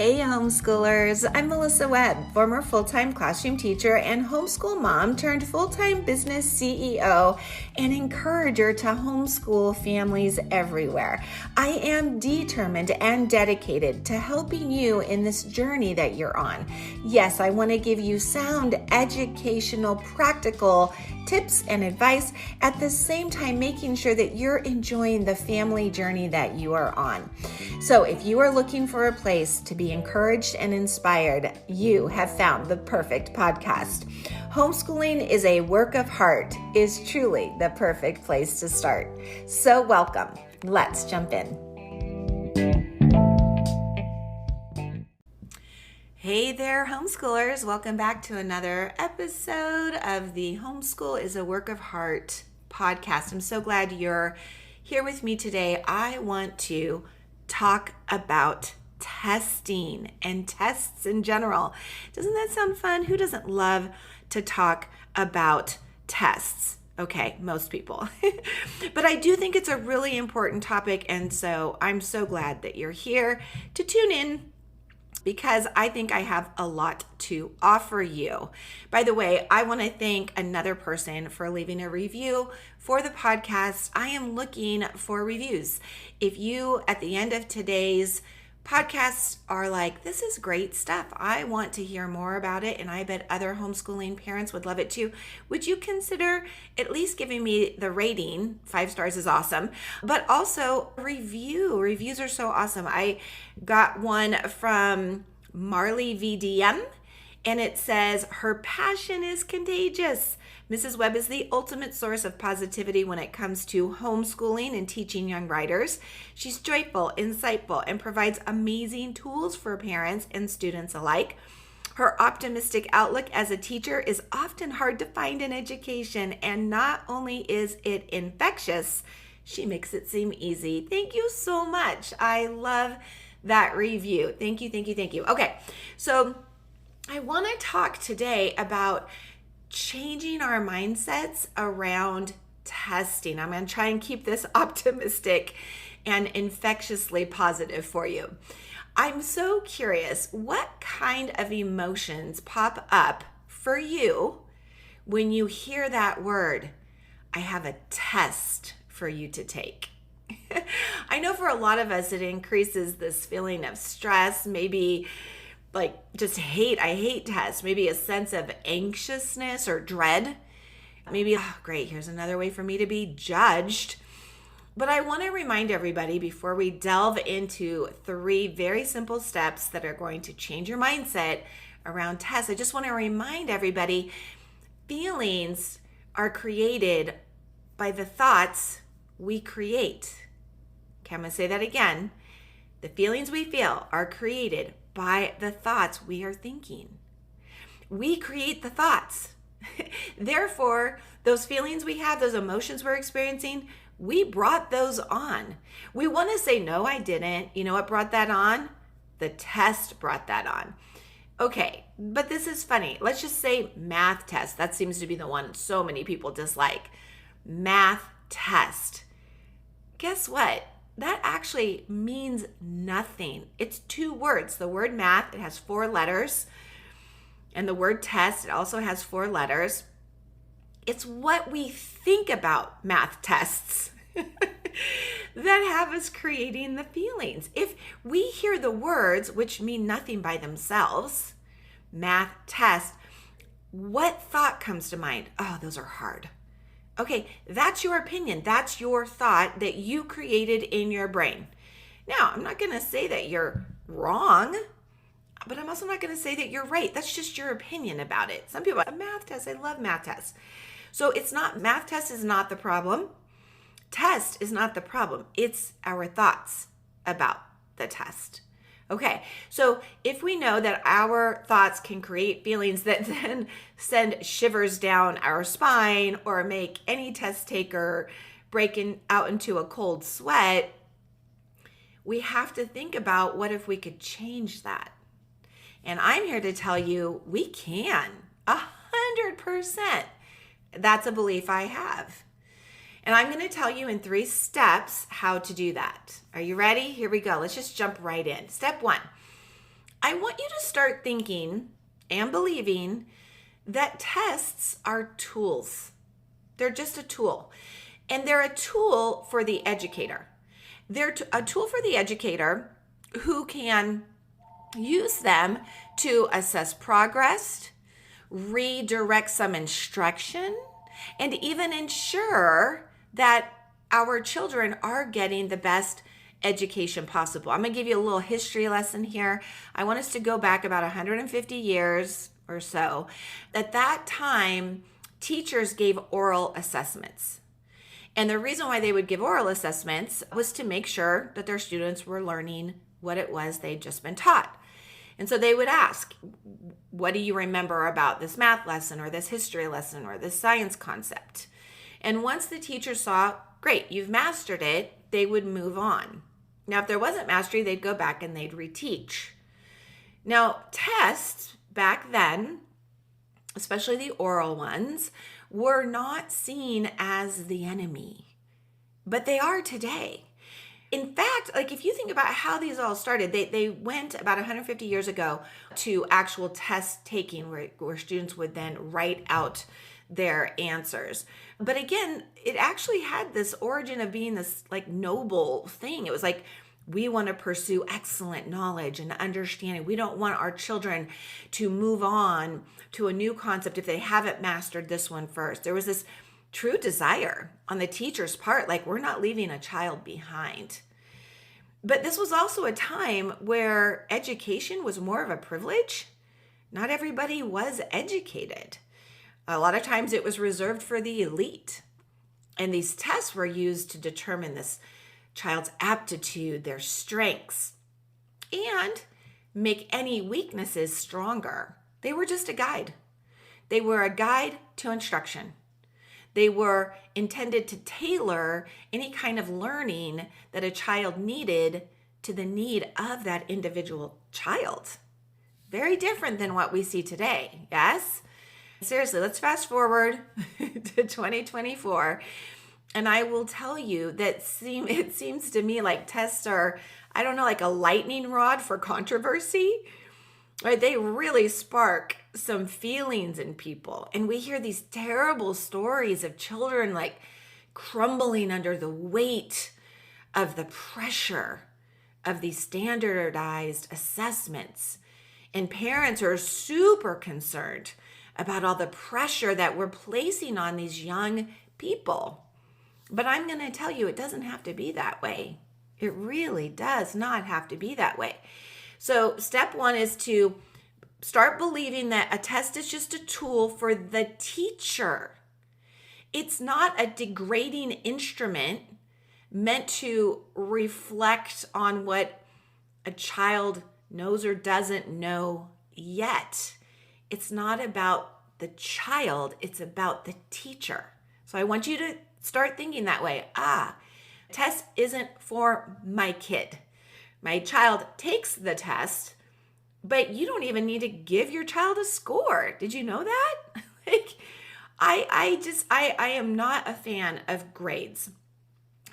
Hey homeschoolers, I'm Melissa Webb, former full-time classroom teacher and homeschool mom turned full-time business CEO and encourager to homeschool families everywhere. I am determined and dedicated to helping you in this journey that you're on. Yes, I want to give you sound, educational, practical tips and advice, at the same time making sure that you're enjoying the family journey that you are on. So if you are looking for a place to be encouraged and inspired, you have found the perfect podcast. Homeschooling is a work of heart is truly the perfect place to start. So welcome. Let's jump in. Hey there, homeschoolers. Welcome back to another episode of the Homeschool is a Work of Heart podcast. I'm so glad you're here with me today. I want to talk about testing and tests in general. Doesn't that sound fun? Who doesn't love to talk about tests? Okay, most people. But I do think it's a really important topic, and so I'm so glad that you're here to tune in, because I think I have a lot to offer you. By the way, I want to thank another person for leaving a review for the podcast. I am looking for reviews. If you, at the end of today's podcast, are like, this is great stuff, I want to hear more about it, and I bet other homeschooling parents would love it too, would you consider at least giving me the rating? 5 stars is awesome, but also review. Reviews are so awesome. I got one from Marley VDM, and it says, her passion is contagious. Mrs. Webb is the ultimate source of positivity when it comes to homeschooling and teaching young writers. She's joyful, insightful, and provides amazing tools for parents and students alike. Her optimistic outlook as a teacher is often hard to find in education, and not only is it infectious, she makes it seem easy. Thank you so much. I love that review. Thank you, thank you, thank you. Okay, so I want to talk today about changing our mindsets around testing. I'm going to try and keep this optimistic and infectiously positive for you. I'm so curious, what kind of emotions pop up for you when you hear that word? I have a test for you to take. I know for a lot of us, it increases this feeling of stress, maybe like just hate. I hate tests. Maybe a sense of anxiousness or dread. Maybe, oh, great, here's another way for me to be judged. But I want to remind everybody before we delve into 3 very simple steps that are going to change your mindset around tests. I just want to remind everybody, feelings are created by the thoughts we create. Okay, I'm going to say that again. The feelings we feel are created by the thoughts we are thinking. We create the thoughts. Therefore, those feelings we have, those emotions we're experiencing, we brought those on. We want to say, no, I didn't. You know what brought that on? The test brought that on. Okay, but this is funny. Let's just say math test. That seems to be the one so many people dislike. Math test. Guess what? That actually means nothing. It's 2 words. The word math, it has 4 letters. And the word test, it also has 4 letters. It's what we think about math tests that have us creating the feelings. If we hear the words, which mean nothing by themselves, math test, what thought comes to mind? Oh, those are hard. Okay, that's your opinion. That's your thought that you created in your brain. Now, I'm not going to say that you're wrong, but I'm also not going to say that you're right. That's just your opinion about it. Some people, a math test, I love math tests. So math test is not the problem. Test is not the problem. It's our thoughts about the test. Okay, so if we know that our thoughts can create feelings that then send shivers down our spine or make any test taker break out into a cold sweat, we have to think about, what if we could change that? And I'm here to tell you we can, 100%. That's a belief I have. And I'm going to tell you in 3 steps how to do that. Are you ready? Here we go. Let's just jump right in. Step 1, I want you to start thinking and believing that tests are tools. They're just a tool. And they're a tool for the educator. They're a tool for the educator who can use them to assess progress, redirect some instruction, and even ensure that our children are getting the best education possible. I'm going to give you a little history lesson here. I want us to go back about 150 years or so. At that time, teachers gave oral assessments. And the reason why they would give oral assessments was to make sure that their students were learning what it was they'd just been taught. And so they would ask, what do you remember about this math lesson or this history lesson or this science concept? And once the teacher saw, great, you've mastered it, they would move on. Now, if there wasn't mastery, they'd go back and they'd reteach. Now, tests back then, especially the oral ones, were not seen as the enemy, but they are today. In fact, like if you think about how these all started, they went about 150 years ago to actual test taking where students would then write out their answers. But again, it actually had this origin of being this like noble thing. It was like, we want to pursue excellent knowledge and understanding. We don't want our children to move on to a new concept if they haven't mastered this one first. There was this true desire on the teacher's part, like we're not leaving a child behind. But this was also a time where education was more of a privilege. Not everybody was educated. A lot of times it was reserved for the elite. And these tests were used to determine this child's aptitude, their strengths, and make any weaknesses stronger. They were just a guide. They were a guide to instruction. They were intended to tailor any kind of learning that a child needed to the need of that individual child. Very different than what we see today, yes? Seriously, let's fast forward to 2024. And I will tell you that it seems to me like tests are, I don't know, like a lightning rod for controversy. Right? They really spark some feelings in people. And we hear these terrible stories of children like crumbling under the weight of the pressure of these standardized assessments. And parents are super concerned about all the pressure that we're placing on these young people. But I'm going to tell you, it doesn't have to be that way. It really does not have to be that way. So step one is to start believing that a test is just a tool for the teacher. It's not a degrading instrument meant to reflect on what a child knows or doesn't know yet. It's not about the child, it's about the teacher. So I want you to start thinking that way. Test isn't for my kid. My child takes the test, but you don't even need to give your child a score. Did you know that? I am not a fan of grades.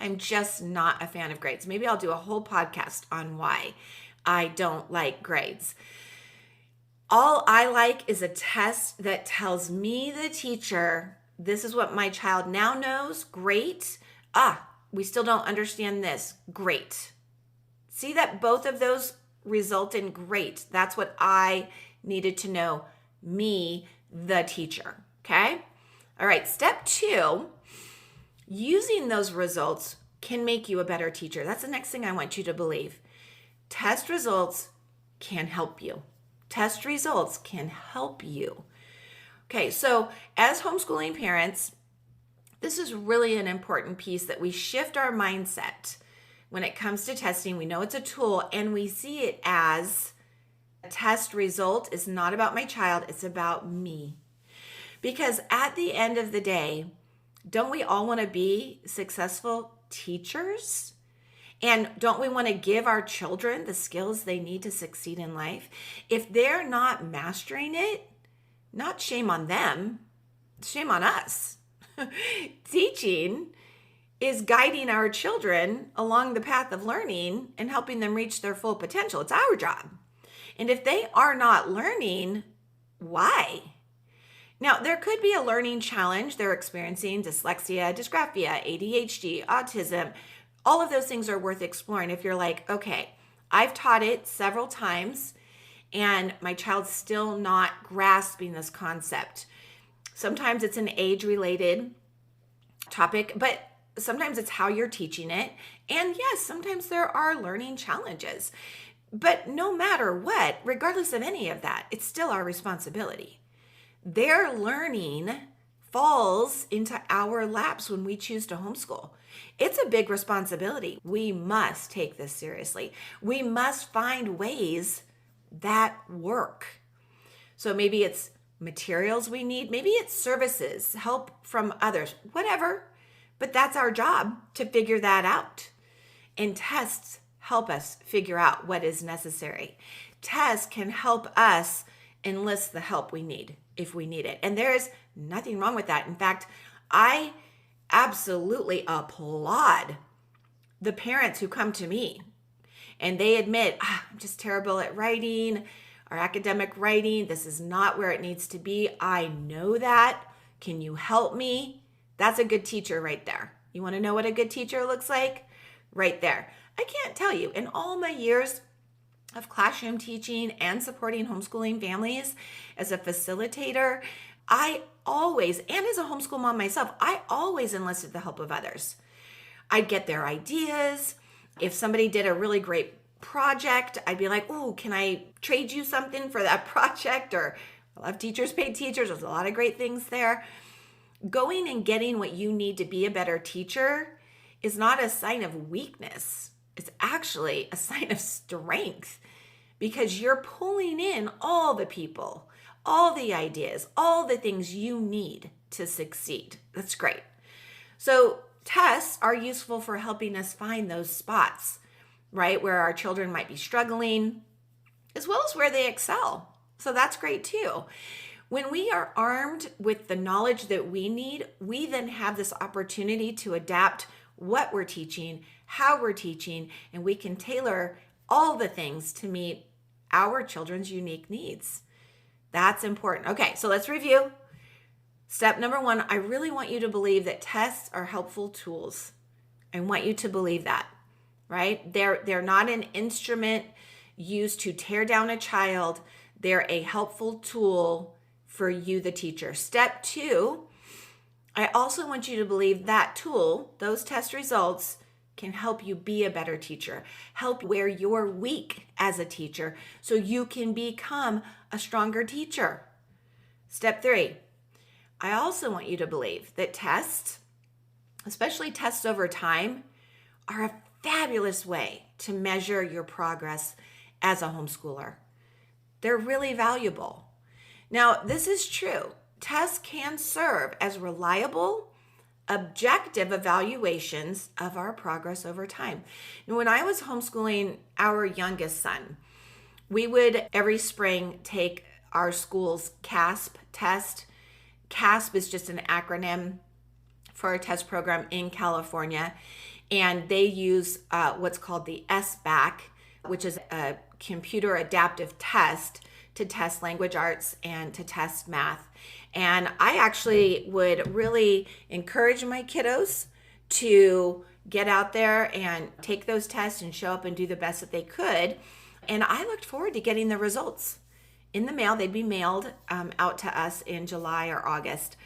I'm just not a fan of grades. Maybe I'll do a whole podcast on why I don't like grades. All I like is a test that tells me, the teacher, this is what my child now knows. Great. We still don't understand this. Great. See that both of those result in great. That's what I needed to know, me, the teacher. Okay? All right. Step 2, using those results can make you a better teacher. That's the next thing I want you to believe. Test results can help you. Test results can help you. Okay, so as homeschooling parents, this is really an important piece that we shift our mindset when it comes to testing. We know it's a tool and we see it as a test result is not about my child, it's about me. Because at the end of the day, don't we all want to be successful teachers? And don't we want to give our children the skills they need to succeed in life? If they're not mastering it, not shame on them, shame on us. Teaching is guiding our children along the path of learning and helping them reach their full potential. It's our job. And if they are not learning, why? Now, there could be a learning challenge. They're experiencing dyslexia, dysgraphia, ADHD, autism. All of those things are worth exploring. If you're like, okay, I've taught it several times and my child's still not grasping this concept. Sometimes it's an age-related topic, but sometimes it's how you're teaching it. And yes, sometimes there are learning challenges. But no matter what, regardless of any of that, it's still our responsibility. Their learning falls into our laps when we choose to homeschool. It's a big responsibility. We must take this seriously. We must find ways that work. So maybe it's materials we need, maybe it's services, help from others, whatever. But that's our job to figure that out. And tests help us figure out what is necessary. Tests can help us enlist the help we need if we need it. And there is nothing wrong with that. In fact, I absolutely applaud the parents who come to me and they admit, I'm just terrible at writing or academic writing. This is not where it needs to be. I know that. Can you help me? That's a good teacher right there. You want to know what a good teacher looks like? Right there. I can't tell you, in all my years of classroom teaching and supporting homeschooling families as a facilitator, I always, and as a homeschool mom myself, I always enlisted the help of others. I'd get their ideas. If somebody did a really great project, I'd be like, oh, can I trade you something for that project? Or I love Teachers Pay Teachers. There's a lot of great things there. Going and getting what you need to be a better teacher is not a sign of weakness. It's actually a sign of strength because you're pulling in all the people, all the ideas, all the things you need to succeed. That's great. So tests are useful for helping us find those spots, right, where our children might be struggling, as well as where they excel. So that's great too. When we are armed with the knowledge that we need, we then have this opportunity to adapt what we're teaching, how we're teaching, and we can tailor all the things to meet our children's unique needs. That's important. Okay, so let's review. Step number 1, I really want you to believe that tests are helpful tools. I want you to believe that, right? They're not an instrument used to tear down a child. They're a helpful tool for you, the teacher. Step 2, I also want you to believe that tool, those test results, can help you be a better teacher, help where you're weak as a teacher so you can become a stronger teacher. Step 3, I also want you to believe that tests, especially tests over time, are a fabulous way to measure your progress as a homeschooler. They're really valuable. Now, this is true. Tests can serve as reliable, objective evaluations of our progress over time. And when I was homeschooling our youngest son, we would every spring take our school's CASP test. CASP is just an acronym for a test program in California, and they use what's called the SBAC, which is a computer adaptive test to test language arts and to test math. And I actually would really encourage my kiddos to get out there and take those tests and show up and do the best that they could. And I looked forward to getting the results in the mail. They'd be mailed out to us in July or August.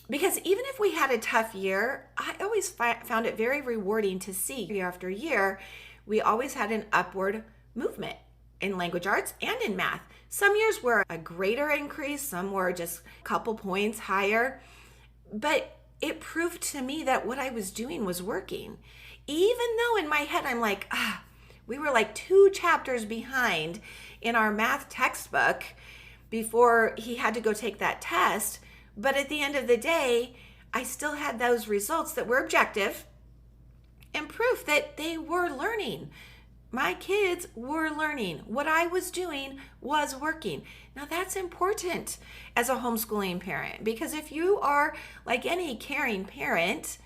Because even if we had a tough year, I always found it very rewarding to see year after year, we always had an upward movement in language arts and in math. Some years were a greater increase, some were just a couple points higher, but it proved to me that what I was doing was working. Even though in my head I'm like, we were like 2 chapters behind in our math textbook before he had to go take that test, but at the end of the day, I still had those results that were objective and proof that they were learning. My kids were learning. What I was doing was working. Now that's important as a homeschooling parent, because if you are like any caring parent,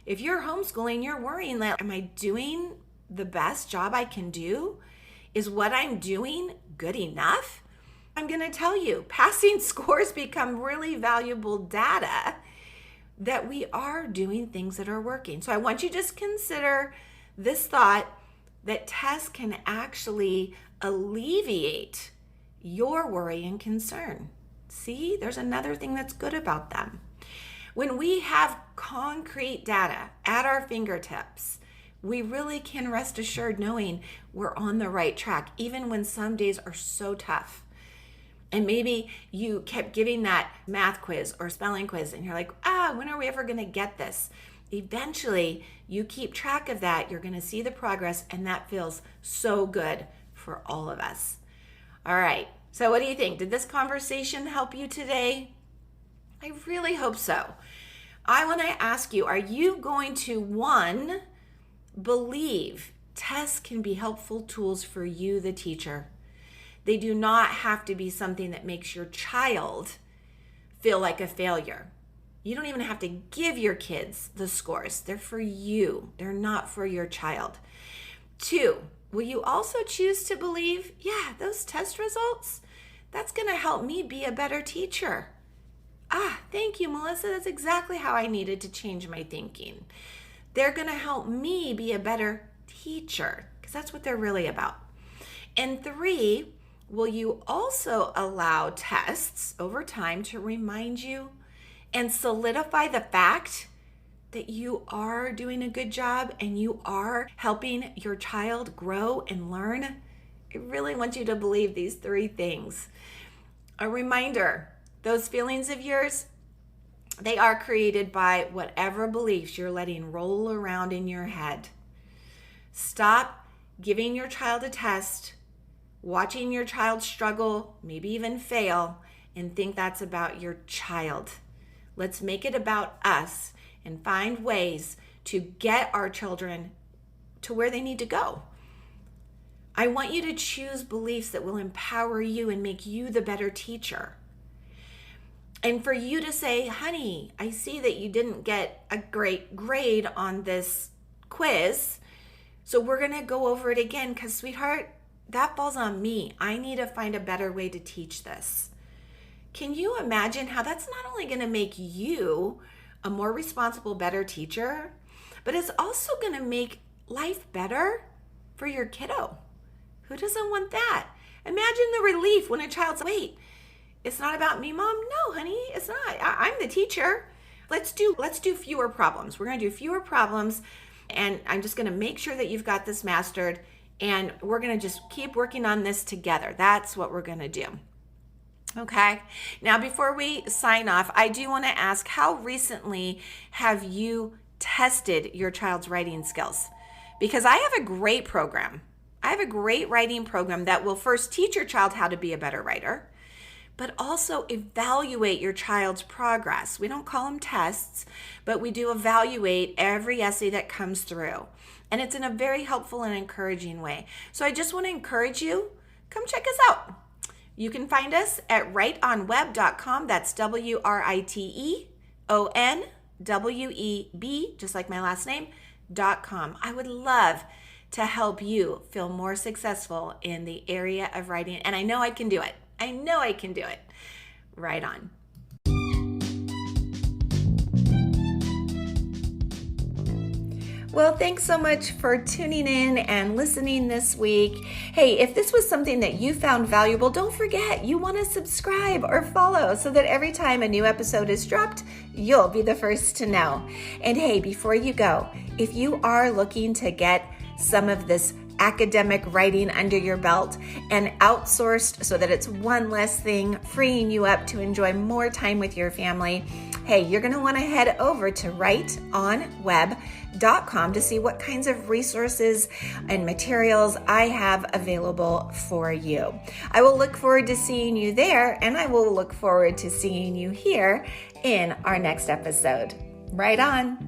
if you're homeschooling, you're worrying that, am I doing the best job I can do? Is what I'm doing good enough? I'm going to tell you, passing scores become really valuable data that we are doing things that are working. So I want you to just consider this thought that tests can actually alleviate your worry and concern. See, there's another thing that's good about them. When we have concrete data at our fingertips, we really can rest assured knowing we're on the right track, even when some days are so tough. And maybe you kept giving that math quiz or spelling quiz and you're like, when are we ever going to get this? Eventually, you keep track of that. You're going to see the progress, and that feels so good for all of us. All right. So what do you think? Did this conversation help you today? I really hope so. I want to ask you, are you going to, one, believe tests can be helpful tools for you, the teacher? They do not have to be something that makes your child feel like a failure. You don't even have to give your kids the scores. They're for you. They're not for your child. Two, will you also choose to believe, those test results, that's going to help me be a better teacher? Thank you, Melissa. That's exactly how I needed to change my thinking. They're going to help me be a better teacher, because that's what they're really about. And three, will you also allow tests over time to remind you and solidify the fact that you are doing a good job and you are helping your child grow and learn? I really want you to believe these three things. A reminder, those feelings of yours, they are created by whatever beliefs you're letting roll around in your head. Stop giving your child a test, watching your child struggle, maybe even fail, and think that's about your child. Let's make it about us and find ways to get our children to where they need to go. I want you to choose beliefs that will empower you and make you the better teacher. And for you to say, honey, I see that you didn't get a great grade on this quiz, so we're going to go over it again because, sweetheart, that falls on me. I need to find a better way to teach this. Can you imagine how that's not only going to make you a more responsible, better teacher, but it's also going to make life better for your kiddo? Who doesn't want that? Imagine the relief when a child says, wait, it's not about me, Mom. No, honey, it's not. I'm the teacher. Let's do fewer problems. We're going to do fewer problems, and I'm just going to make sure that you've got this mastered, and we're going to just keep working on this together. That's what we're going to do. Okay. Now, before we sign off, I do want to ask, how recently have you tested your child's writing skills? Because I have a great program. I have a great writing program that will first teach your child how to be a better writer, but also evaluate your child's progress. We don't call them tests, but we do evaluate every essay that comes through. And it's in a very helpful and encouraging way. So I just want to encourage you, come check us out. You can find us at writeonweb.com. That's WriteOnWeb, just like my last name, .com. I would love to help you feel more successful in the area of writing. And I know I can do it. I know I can do it. Right on. Well, thanks so much for tuning in and listening this week. Hey, if this was something that you found valuable, don't forget you want to subscribe or follow so that every time a new episode is dropped, you'll be the first to know. And hey, before you go, if you are looking to get some of this academic writing under your belt and outsourced so that it's one less thing, freeing you up to enjoy more time with your family, hey, you're going to want to head over to writeonweb.com to see what kinds of resources and materials I have available for you. I will look forward to seeing you there, and I will look forward to seeing you here in our next episode. Right on.